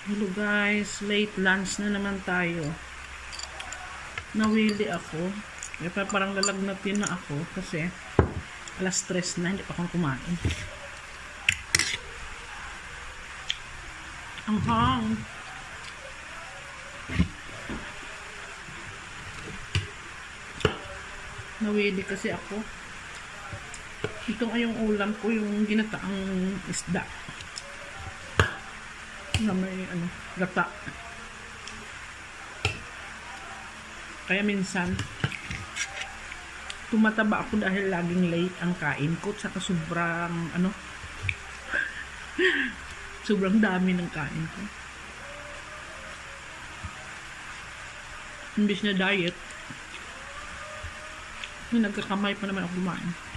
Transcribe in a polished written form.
Hello guys, late lunch na naman tayo. Nawili ako. Kaya parang lalagnatin na ako kasi alas 3 na, hindi pa akong kumain. Ang hang. Nawili kasi ako. Itong ay yung ulam ko, yung ginataang isda. Na may gata. Kaya minsan tumataba ako dahil laging late ang kain ko, saka sobrang sobrang dami ng kain ko. Imbis na diet, nagkakamay pa naman ako kumain.